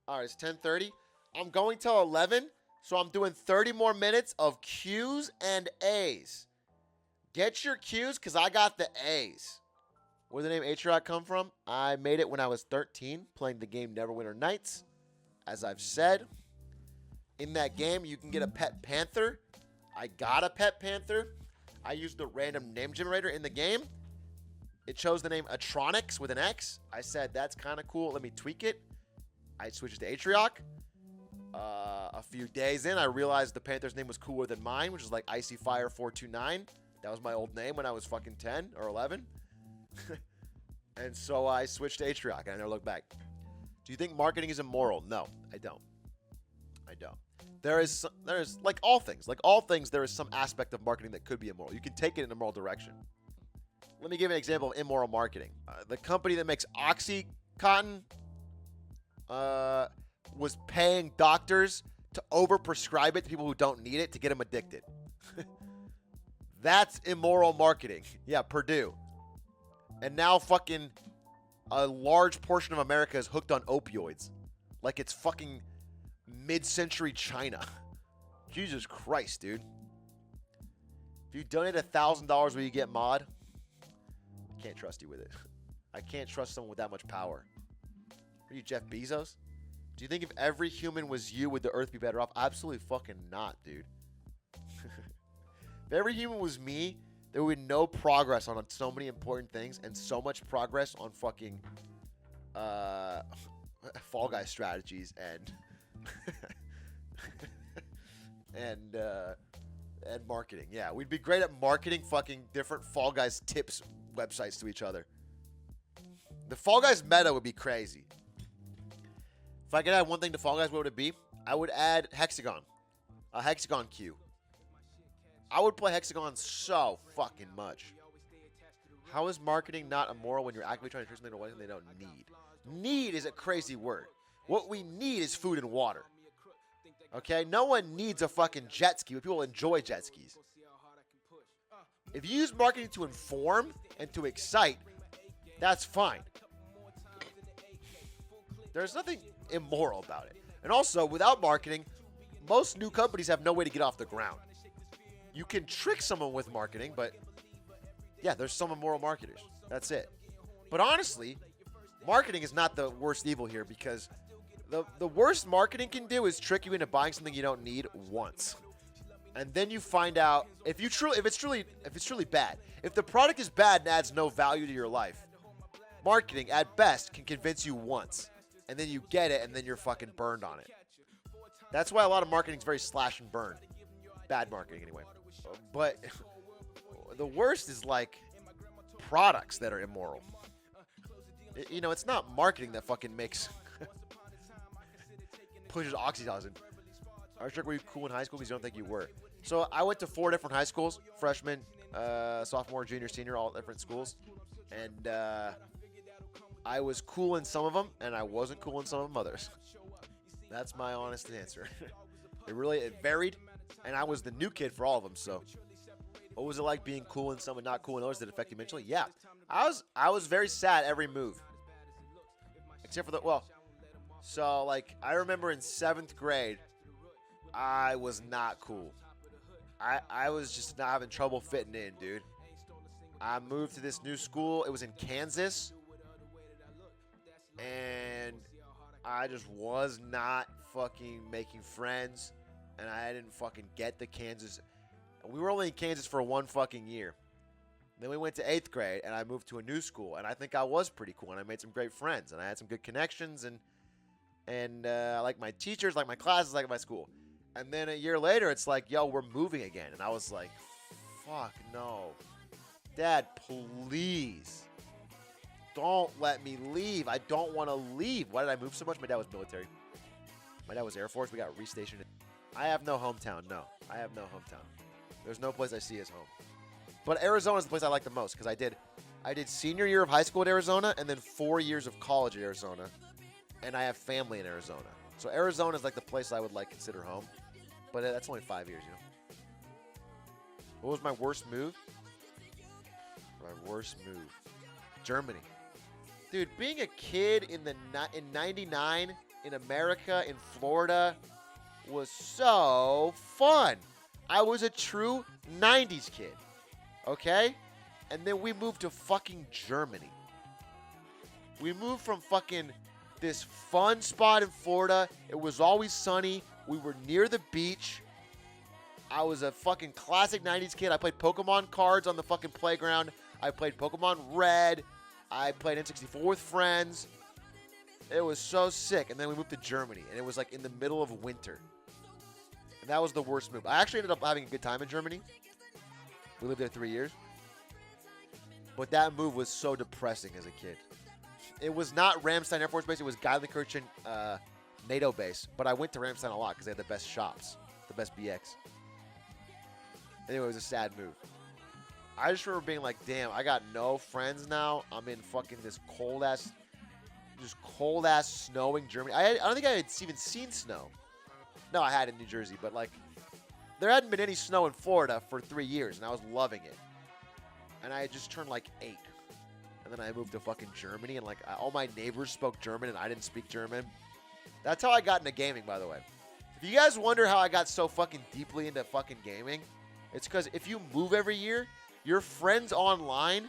All right, it's 10:30. I'm going till 11, so I'm doing 30 more minutes of Q's and A's. Get your Q's because I got the A's. Where did the name Atrioc come from? I made it when I was 13, playing the game Neverwinter Nights. As I've said, in that game, you can get a pet panther. I got a pet panther. I used the random name generator in the game. It chose the name Atronics with an X. I said, that's kind of cool. Let me tweak it. I switched to Atrioc. A few days in, I realized the Panther's name was cooler than mine, which is like Icy Fire 429. That was my old name when I was fucking 10 or 11. And so I switched to Atrioc, and I never looked back. Do you think marketing is immoral? No, I don't. I don't. There is like all things, there is some aspect of marketing that could be immoral. You can take it in a moral direction. Let me give an example of immoral marketing. The company that makes OxyContin was paying doctors to overprescribe it to people who don't need it to get them addicted. That's immoral marketing. Yeah, Purdue. And now fucking a large portion of America is hooked on opioids. Like it's fucking mid-century China. Jesus Christ, dude. If you donate $1,000, will you get mod? I can't trust you with it. I can't trust someone with that much power. Are you Jeff Bezos? Do you think if every human was you, would the earth be better off? Absolutely fucking not, dude. If every human was me, there would be no progress on so many important things and so much progress on fucking Fall Guy strategies and and marketing. Yeah, we'd be great at marketing fucking different Fall Guys tips websites to each other. The Fall Guys meta would be crazy. If I could add one thing to Fall Guys, what would it be? I would add Hexagon. A Hexagon queue. I would play Hexagon so fucking much. How is marketing not immoral when you're actively trying to turn something away that they don't need? Need is a crazy word. What we need is food and water. Okay? No one needs a fucking jet ski, but people enjoy jet skis. If you use marketing to inform and to excite, that's fine. There's nothing immoral about it. And also, without marketing, most new companies have no way to get off the ground. You can trick someone with marketing, but yeah, there's some immoral marketers. That's it. But honestly, marketing is not the worst evil here because the worst marketing can do is trick you into buying something you don't need once. And then you find out if it's truly bad. If the product is bad and adds no value to your life, marketing at best can convince you once. And then you get it and then you're fucking burned on it. That's why a lot of marketing is very slash and burn. Bad marketing anyway. But the worst is like products that are immoral. It's not marketing that fucking makes pushes oxytocin. I was sure were you cool in high school because you don't think you were. So I went to 4 different high schools: freshman, sophomore, junior, senior, all different schools, and I was cool in some of them, and I wasn't cool in some of them others. That's my honest answer. It varied, and I was the new kid for all of them. So, what was it like being cool in some and not cool in others? Did it affect you mentally? Yeah, I was very sad every move, except for so like I remember in 7th grade, I was not cool. I was just not having trouble fitting in, dude. I moved to this new school. It was in Kansas. And I just was not fucking making friends. And I didn't fucking get the Kansas. We were only in Kansas for 1 fucking year. Then we went to 8th grade and I moved to a new school. And I think I was pretty cool. And I made some great friends. And I had some good connections. And I like my teachers, like my classes, like my school. And then a year later, it's like, yo, we're moving again. And I was like, fuck no. Dad, please. Don't let me leave. I don't want to leave. Why did I move so much? My dad was military. My dad was Air Force. We got restationed. I have no hometown. No, I have no hometown. There's no place I see as home. But Arizona is the place I like the most because I did senior year of high school at Arizona and then 4 years of college at Arizona. And I have family in Arizona. So Arizona is like the place I would like consider home. But that's only 5 years, What was my worst move? My worst move. Germany. Dude, being a kid in 99 in America, in Florida, was so fun. I was a true 90s kid, okay? And then we moved to fucking Germany. We moved from fucking this fun spot in Florida. It was always sunny. We were near the beach. I was a fucking classic 90s kid. I played Pokemon cards on the fucking playground. I played Pokemon Red. I played N64 with friends. It was so sick. And then we moved to Germany, and it was like in the middle of winter. And that was the worst move. I actually ended up having a good time in Germany. We lived there 3 years. But that move was so depressing as a kid. It was not Ramstein Air Force Base. It was Geilenkirchen NATO base. But I went to Ramstein a lot because they had the best shops. The best BX. Anyway, it was a sad move. I just remember being like, damn, I got no friends now. I'm in fucking this cold-ass snowing Germany. I don't think I had even seen snow. No, I had in New Jersey, but like, there hadn't been any snow in Florida for 3 years, and I was loving it. And I had just turned like 8. And then I moved to fucking Germany, and like, all my neighbors spoke German, and I didn't speak German. That's how I got into gaming, by the way. If you guys wonder how I got so fucking deeply into fucking gaming, it's because if you move every year, your friends online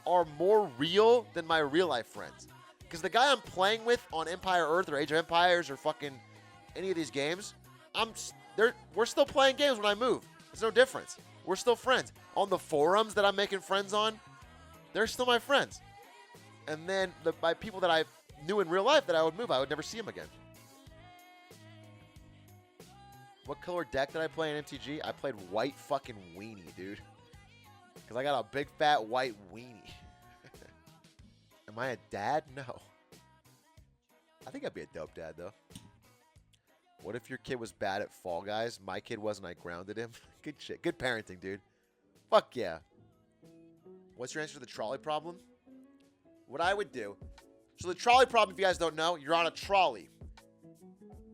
are more real than my real-life friends. Because the guy I'm playing with on Empire Earth or Age of Empires or fucking any of these games, we're still playing games when I move. There's no difference. We're still friends. On the forums that I'm making friends on, they're still my friends. And then my people that I knew in real life that I would move, I would never see them again. What color deck did I play in MTG? I played white fucking weenie, dude. Because I got a big fat white weenie. Am I a dad? No. I think I'd be a dope dad, though. What if your kid was bad at Fall Guys? My kid wasn't. I grounded him. Good shit. Good parenting, dude. Fuck yeah. What's your answer to the trolley problem? What I would do. So the trolley problem, if you guys don't know, you're on a trolley.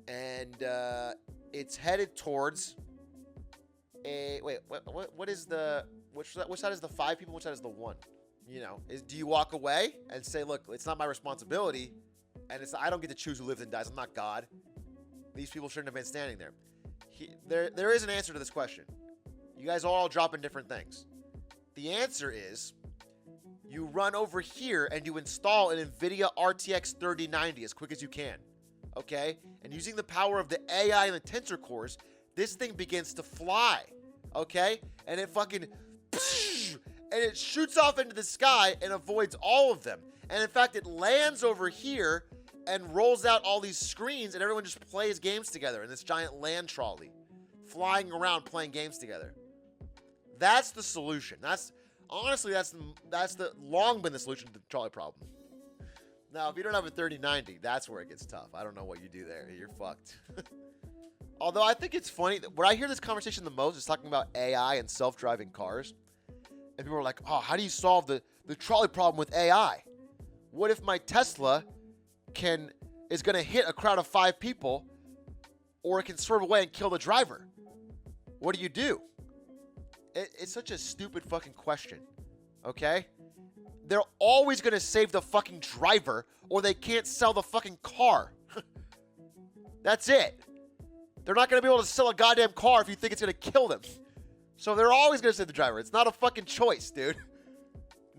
And it's headed towards a... Wait, what is the... Which side is the 5 people? Which side is the 1? You know, do you walk away and say, look, it's not my responsibility, and I don't get to choose who lives and dies. I'm not God. These people shouldn't have been standing there. There is an answer to this question. You guys are all dropping different things. The answer is you run over here and you install an NVIDIA RTX 3090 as quick as you can. Okay? And using the power of the AI and the tensor cores, this thing begins to fly. Okay? And it fucking... And it shoots off into the sky and avoids all of them. And in fact, it lands over here and rolls out all these screens, and everyone just plays games together in this giant land trolley, flying around playing games together. That's the solution. That's the long been the solution to the trolley problem. Now, if you don't have a 3090, that's where it gets tough. I don't know what you do there. You're fucked. Although I think it's funny that where I hear this conversation the most is talking about AI and self-driving cars. And people are like, oh, how do you solve the trolley problem with AI? What if my Tesla is going to hit a crowd of 5 people, or it can swerve away and kill the driver? What do you do? It's such a stupid fucking question, okay? They're always going to save the fucking driver, or they can't sell the fucking car. That's it. They're not going to be able to sell a goddamn car if you think it's going to kill them. So they're always going to save the driver. It's not a fucking choice, dude.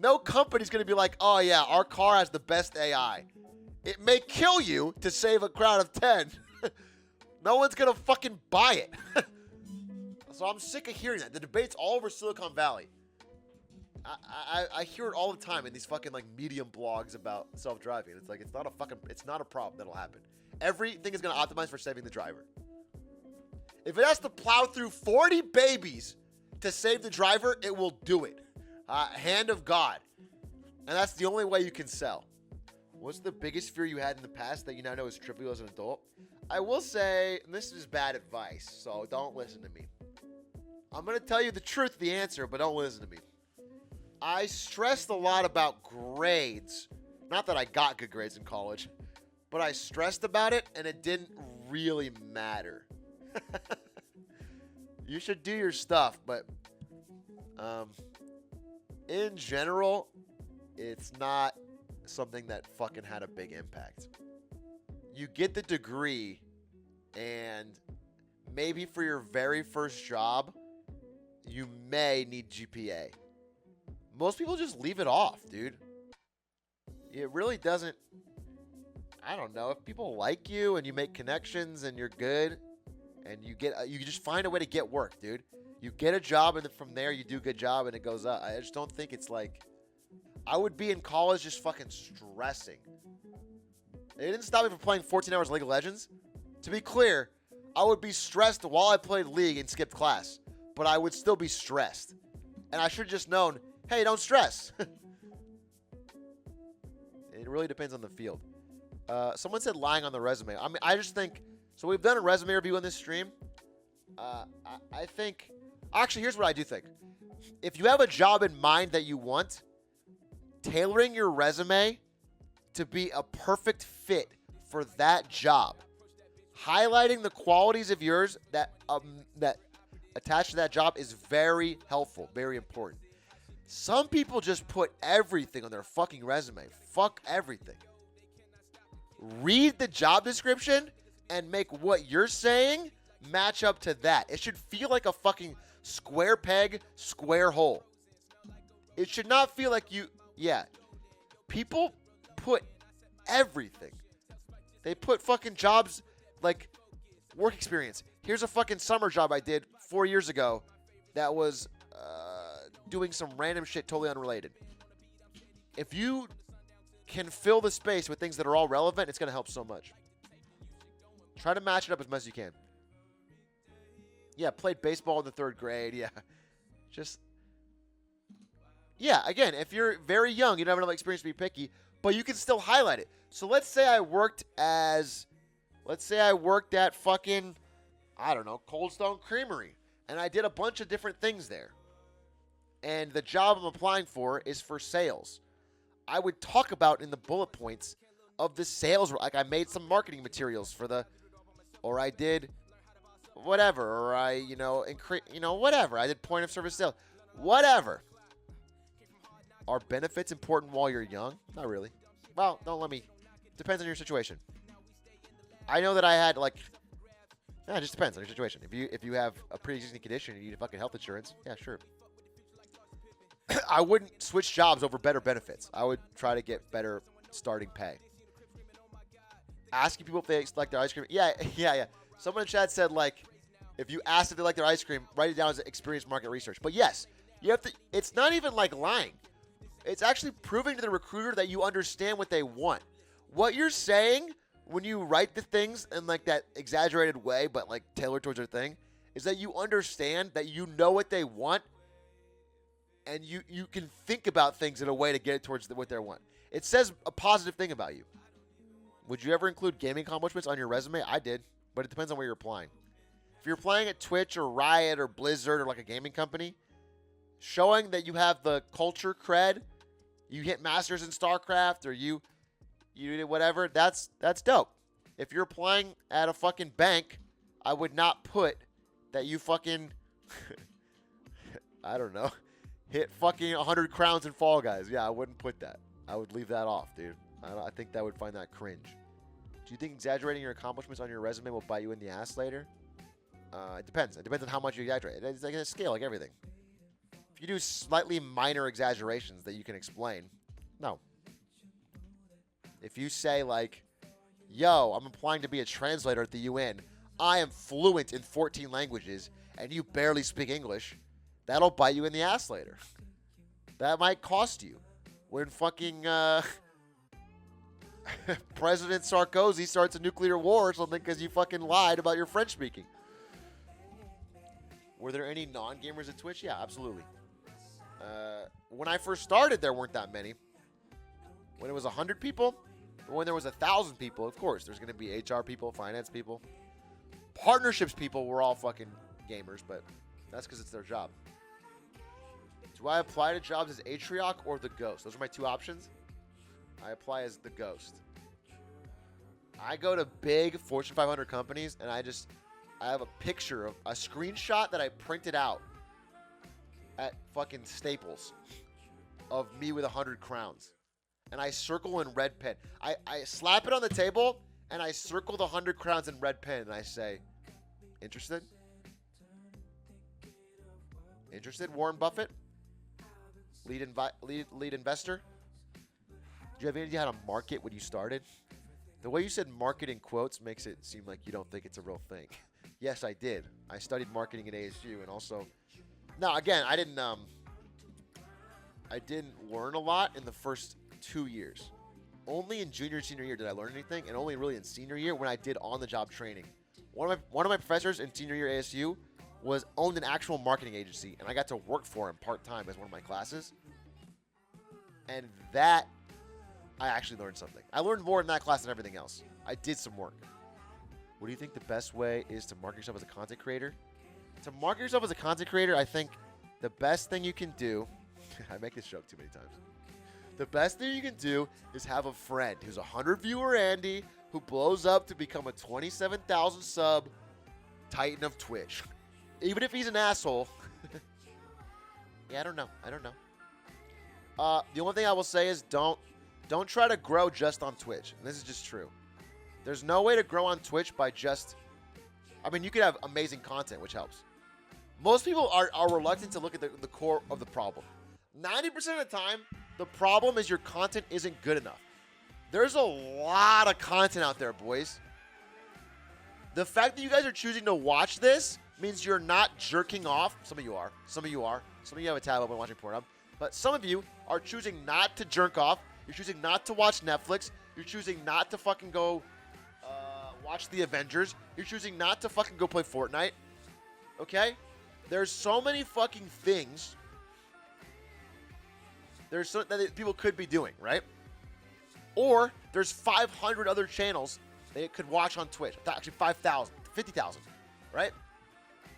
No company's going to be like, oh yeah, our car has the best AI. It may kill you to save a crowd of 10. No one's going to fucking buy it. So I'm sick of hearing that. The debate's all over Silicon Valley. I hear it all the time in these fucking like Medium blogs about self-driving. It's like, it's not a problem that'll happen. Everything is going to optimize for saving the driver. If it has to plow through 40 babies to save the driver, it will do it. Hand of God. And that's the only way you can sell. What's the biggest fear you had in the past that you now know is trivial as an adult? I will say, and this is bad advice, so don't listen to me. I'm going to tell you the truth, the answer, but don't listen to me. I stressed a lot about grades. Not that I got good grades in college, but I stressed about it, and it didn't really matter. You should do your stuff, but in general, it's not something that fucking had a big impact. you get the degree, and maybe for your very first job, you may need GPA. Most people just leave it off, dude. It really doesn't. I don't know. If people like you and you make connections and you're good and you just find a way to get work, dude. You get a job and then from there you do a good job and it goes up. I just don't think it's like, I would be in college just fucking stressing. It didn't stop me from playing 14 hours of League of Legends. To be clear, I would be stressed while I played League and skipped class, but I would still be stressed. And I should have just known, hey, don't stress. It really depends on the field. Someone said lying on the resume. I mean, I just think, so we've done a resume review on this stream. I think, actually, here's what I do think. If you have a job in mind that you want, tailoring your resume to be a perfect fit for that job, highlighting the qualities of yours that attached to that job is very helpful, very important. Some people just put everything on their fucking resume. Fuck everything. Read the job description and make what you're saying match up to that. It should feel like a fucking square peg, square hole. It should not feel like you, yeah. People put everything. They put fucking jobs like work experience. Here's a fucking summer job I did 4 years ago that was doing some random shit totally unrelated. If you can fill the space with things that are all relevant, it's going to help so much. Try to match it up as much as you can. Yeah, played baseball in the 3rd grade. Yeah. Just, yeah, again, if you're very young, you don't have enough experience to be picky, but you can still highlight it. So let's say I worked at fucking, I don't know, Cold Stone Creamery, and I did a bunch of different things there. And the job I'm applying for is for sales. I would talk about in the bullet points of the sales, like I made some marketing materials for the, or I did whatever, or I, whatever. I did point of service sales, whatever. Are benefits important while you're young? Not really. Well, depends on your situation. I know that I had it just depends on your situation. If you have a pre-existing condition and you need fucking health insurance, yeah, sure. I wouldn't switch jobs over better benefits. I would try to get better starting pay. Asking people if they like their ice cream. Yeah. Someone in chat said, if you ask if they like their ice cream, write it down as experience market research. But yes, you have to. It's not even like lying. It's actually proving to the recruiter that you understand what they want. What you're saying when you write the things in that exaggerated way, but tailored towards their thing, is that you understand that you know what they want. And you can think about things in a way to get it towards what they want. It says a positive thing about you. Would you ever include gaming accomplishments on your resume? I did, but it depends on where you're applying. If you're applying at Twitch or Riot or Blizzard or a gaming company, showing that you have the culture cred, you hit Masters in StarCraft or you did whatever, that's dope. If you're applying at a fucking bank, I would not put that you fucking, I don't know, hit fucking 100 crowns in Fall Guys. Yeah, I wouldn't put that. I would leave that off, dude. I think that would find that cringe. Do you think exaggerating your accomplishments on your resume will bite you in the ass later? It depends. It depends on how much you exaggerate. It's like a scale, like everything. If you do slightly minor exaggerations that you can explain, no. If you say yo, I'm applying to be a translator at the UN. I am fluent in 14 languages, and you barely speak English. That'll bite you in the ass later. That might cost you. When fucking President Sarkozy starts a nuclear war or something because you fucking lied about your French speaking. Were there any non-gamers at Twitch? Yeah, absolutely. When I first started, there weren't that many. When it was 100 people, when there was 1,000 people, of course, there's going to be HR people, finance people. Partnerships people were all fucking gamers, but that's because it's their job. Do I apply to jobs as Atrioc or the Ghost? Those are my two options. I apply as the Ghost. I go to big Fortune 500 companies, and I have a picture of a screenshot that I printed out at fucking Staples of me with 100 crowns. And I circle in red pen. I slap it on the table, and I circle the 100 crowns in red pen, and I say, interested? Interested, Warren Buffett? Lead investor? Do you have any idea how to market when you started? The way you said market in quotes makes it seem like you don't think it's a real thing. Yes, I did. I studied marketing at ASU, and also... Now, again, I didn't learn a lot in the first 2 years. Only in junior and senior year did I learn anything, and only really in senior year when I did on-the-job training. One of my professors in senior year ASU owned an actual marketing agency, and I got to work for him part-time as one of my classes. And that, I actually learned something. I learned more in that class than everything else. I did some work. What do you think the best way is to market yourself as a content creator? To market yourself as a content creator, I think the best thing you can do... I make this joke too many times. The best thing you can do is have a friend who's a 100 viewer Andy who blows up to become a 27,000 sub titan of Twitch. Even if he's an asshole. Yeah, I don't know. The only thing I will say is don't try to grow just on Twitch. And this is just true. There's no way to grow on Twitch by just... I mean, you could have amazing content, which helps. Most people are reluctant to look at the core of the problem. 90% of the time, the problem is your content isn't good enough. There's a lot of content out there, boys. The fact that you guys are choosing to watch this means you're not jerking off. Some of you are. Some of you have a tab open watching Pornhub. But some of you are choosing not to jerk off. You're choosing not to watch Netflix. You're choosing not to fucking go watch the Avengers. You're choosing not to fucking go play Fortnite. Okay? There's so many fucking things that people could be doing, right? Or there's 500 other channels they could watch on Twitch. Actually, 5,000, 50,000, right?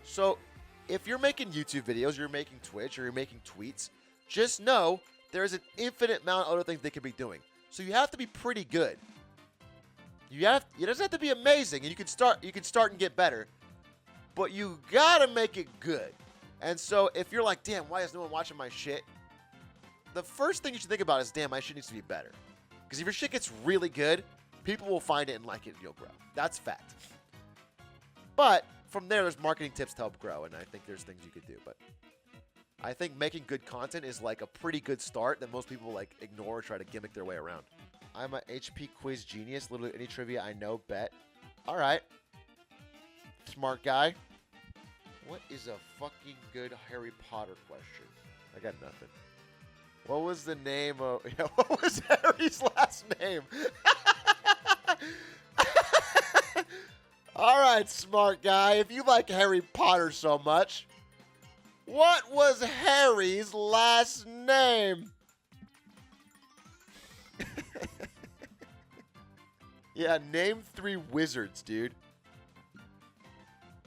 So if you're making YouTube videos, you're making Twitch, or you're making tweets, just know there's an infinite amount of other things they could be doing. So you have to be pretty good. It doesn't have to be amazing, and you can start and get better, but you gotta make it good. And so if you're like, damn, why is no one watching my shit? The first thing you should think about is, damn, my shit needs to be better. Because if your shit gets really good, people will find it and like it, and you'll grow. That's fact. But from there's marketing tips to help grow, and I think there's things you could do. But I think making good content is like a pretty good start that most people like ignore or try to gimmick their way around. I'm a HP quiz genius. Literally any trivia I know, bet. All right. Smart guy. What is a fucking good Harry Potter question? I got nothing. What was the name of... Yeah, what was Harry's last name? All right, smart guy. If you like Harry Potter so much, what was Harry's last name? Yeah, name 3 wizards, dude.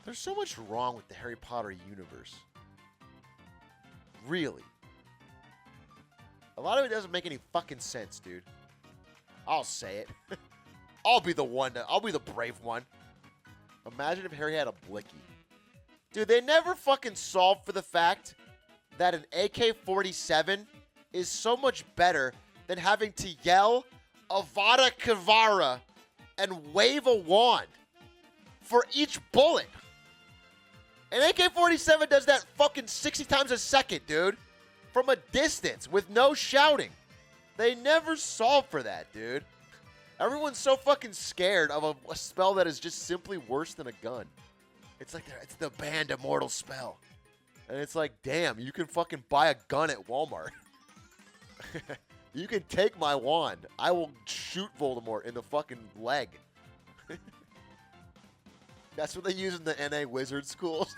There's so much wrong with the Harry Potter universe. Really. A lot of it doesn't make any fucking sense, dude. I'll say it. I'll be the brave one. Imagine if Harry had a blicky. Dude, they never fucking solved for the fact that an AK-47 is so much better than having to yell Avada Kedavra and wave a wand for each bullet. An AK-47 does that fucking 60 times a second, dude. From a distance, with no shouting. They never solve for that, dude. Everyone's so fucking scared of a spell that is just simply worse than a gun. It's like, it's the banned immortal spell. And it's like, damn, you can fucking buy a gun at Walmart. You can take my wand. I will shoot Voldemort in the fucking leg. That's what they use in the NA wizard schools.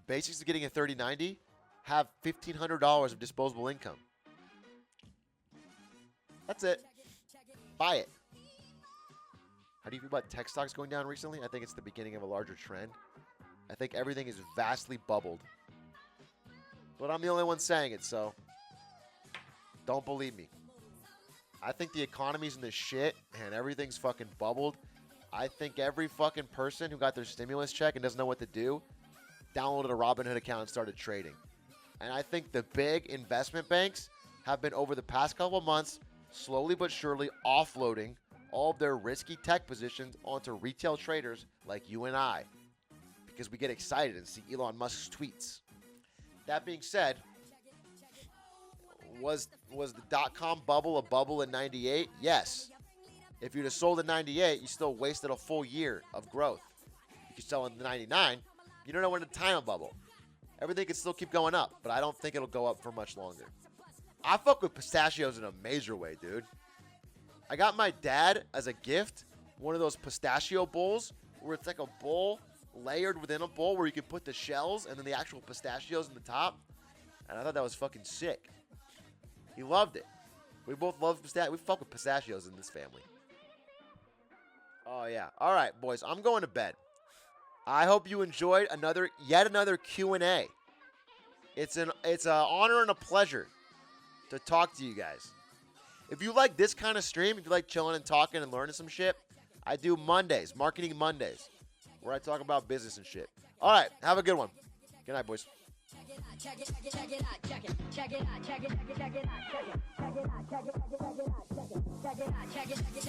Basics of getting a 3090, have $1,500 of disposable income. That's it. Buy it. How do you feel about tech stocks going down recently? I think it's the beginning of a larger trend. I think everything is vastly bubbled. But I'm the only one saying it, so don't believe me. I think the economy's in the shit and everything's fucking bubbled. I think every fucking person who got their stimulus check and doesn't know what to do downloaded a Robinhood account and started trading. And I think the big investment banks have been, over the past couple of months, slowly but surely offloading all of their risky tech positions onto retail traders like you and I, because we get excited and see Elon Musk's tweets. That being said, was the dot-com bubble a bubble in 98? Yes. If you'd have sold in 98, you still wasted a full year of growth. If you sell in 99, you don't know when to time a bubble. Everything can still keep going up, but I don't think it'll go up for much longer. I fuck with pistachios in a major way, dude. I got my dad, as a gift, one of those pistachio bowls where it's like a bowl layered within a bowl where you can put the shells and then the actual pistachios in the top. And I thought that was fucking sick. He loved it. We both love pistachios. We fuck with pistachios in this family. Oh, yeah. All right, boys. I'm going to bed. I hope you enjoyed yet another Q&A. It's an honor and a pleasure to talk to you guys. If you like this kind of stream, if you like chilling and talking and learning some shit, I do Mondays, Marketing Mondays, where I talk about business and shit. All right, have a good one. Good night, boys. Check it out, check it out, check it, check it out, check it, check it out, check it, check it out, check it, check it out, check it, check it out, check it, check it out, check it.